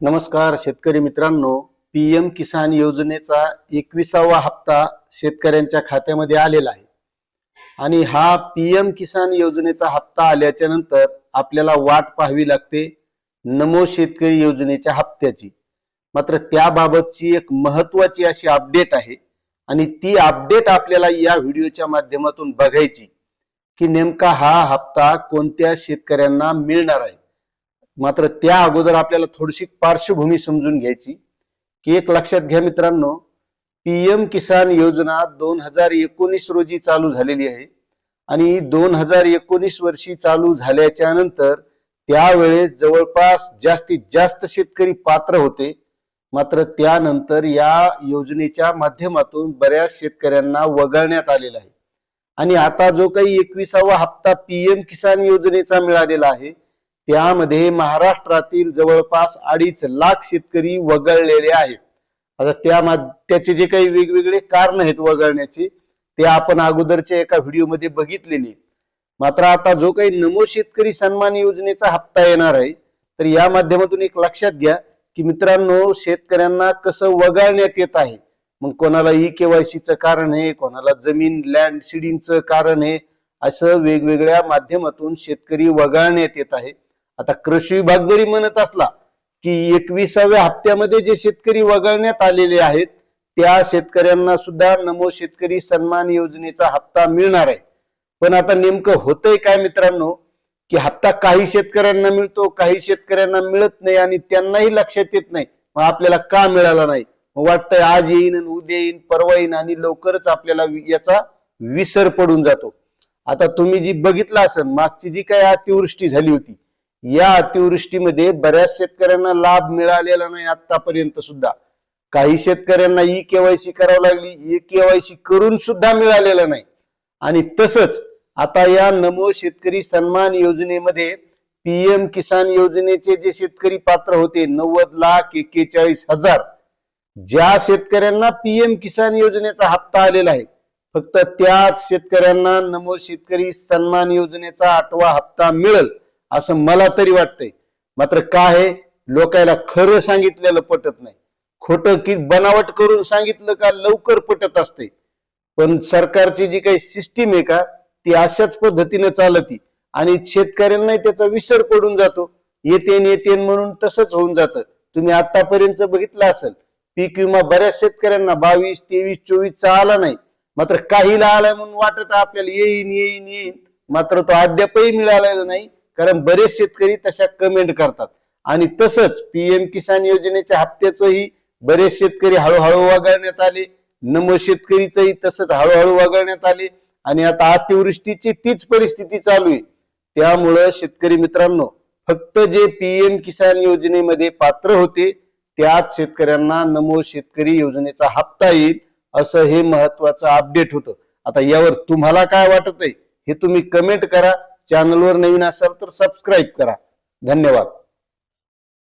नमस्कार शेतकरी मित्रांनो, पीएम किसान योजनेचा 21वा हप्ता शेतकऱ्यांच्या खात्यामध्ये आलेला आहे आणि हा पीएम किसान योजनेचा हप्ता आल्याच्या नंतर आपल्याला वाट पाहावी लागते नमो शेतकरी योजनेच्या हप्त्याची। मात्र त्याबाबतची एक महत्त्वाची अशी अपडेट आहे आणि ती अपडेट आपल्याला या व्हिडिओच्या माध्यमातून बघायची की नेमका हा हप्ता कोणत्या शेतकऱ्यांना मिळणार आहे। मात्र त्या अगोदर आपल्याला थोडीशी पार्श्वभूमी समजून घ्यायची की एक लक्षात घ्या मित्रांनो, पीएम किसान योजना 2019 रोजी चालू झालेली आहे आणि 2019 वर्षी चालू झाल्याच्या नंतर त्यावेळेस जवळपास जास्तीत जास्त शेतकरी पात्र होते। मात्र त्यानंतर या योजनेच्या माध्यमातून बऱ्याच शेतकऱ्यांना वगळण्यात आलेला आहे आणि आता जो काही 21वा हप्ता पीएम किसान योजनेचा मिळालेला आहे त्यामध्ये महाराष्ट्रातील जवळपास 2.5 लाख शेतकरी वगळलेले आहेत। आता त्याचे जे काही वेगवेगळे कारण आहेत वगळण्याचे ते आपण अगोदरच्या एका व्हिडिओमध्ये बघितलेले। मात्र आता जो काही नमो शेतकरी सन्मान योजनेचा हप्ता येणार आहे तर या माध्यमातून एक लक्षात घ्या की मित्रांनो, शेतकऱ्यांना कसं वगळण्यात येत आहे। मग कोणाला ई-केवायसीचं कारण आहे, कोणाला जमीन लँड सीडिंगचं कारण आहे, असं वेगवेगळ्या माध्यमातून शेतकरी वगळण्यात येत आहे। आता कृषी विभाग जरी म्हणत असला की 21व्या हप्त्यामध्ये जे शेतकरी वगळण्यात आलेले आहेत त्या शेतकऱ्यांना सुद्धा नमो शेतकरी सन्मान योजनेचा हप्ता मिळणार आहे। पण आता नेमकं होतंय काय मित्रांनो की हप्ता काही शेतकऱ्यांना मिळतो, काही शेतकऱ्यांना मिळत नाही आणि त्यांनाही लक्षात येत नाही मग आपल्याला का मिळाला नाही। वाटतंय आज येईन, उद्या येईन, परवा येईन आणि लवकरच आपल्याला याचा विसर पडून जातो। आता तुम्ही जी बघितलं असेल मागची जी काही अतिवृष्टी झाली होती या अतिवृष्टीमध्ये बऱ्याच शेतकऱ्यांना लाभ मिळालेला नाही आतापर्यंत सुद्धा। काही शेतकऱ्यांना ई-केवायसी करावं लागली, ई-केवायसी करून सुद्धा मिळालेलं नाही। आणि तसंच आता या नमो शेतकरी सन्मान योजनेमध्ये पीएम किसान योजनेचे जे शेतकरी पात्र होते 90,41,000 ज्या शेतकऱ्यांना पीएम किसान योजनेचा हप्ता आलेला आहे फक्त त्याच शेतकऱ्यांना नमो शेतकरी सन्मान योजनेचा 8वा हप्ता मिळेल असं मला तरी वाटतंय। मात्र काय आहे, लोकांना खरं सांगितलेलं पटत नाही, खोटं की बनावट करून सांगितलं का लवकर पटत असते। पण सरकारची जी काही सिस्टीम आहे का ती अशाच पद्धतीने चालती आणि शेतकऱ्यांना त्याचा विसर पडून जातो। येते म्हणून तसंच होऊन जातं। तुम्ही आतापर्यंत बघितलं असेल पीक विमा बऱ्याच शेतकऱ्यांना 22, 23, 24चा आला नाही, मात्र काहीला आलाय म्हणून वाटत आपल्याला येईन येईन येईन, मात्र तो अद्यापही मिळालेला नाही कारण बरेच शेतकरी तशा कमेंट करतात। आणि तसंच पीएम किसान योजनेच्या हप्त्याचंही बरेच शेतकरी हळूहळू वगळण्यात आले, नमो शेतकरीचंही तसंच हळूहळू वगळण्यात आले आणि आता अतिवृष्टीची तीच परिस्थिती चालू आहे। त्यामुळं शेतकरी मित्रांनो, फक्त जे पीएम किसान योजनेमध्ये पात्र होते त्याच शेतकऱ्यांना नमो शेतकरी योजनेचा हप्ता येईल असं हे महत्वाचं अपडेट होतं। आता यावर तुम्हाला काय वाटतंय हे तुम्ही कमेंट करा। चॅनलवर नवीन असाल तर सबस्क्राईब करा। धन्यवाद।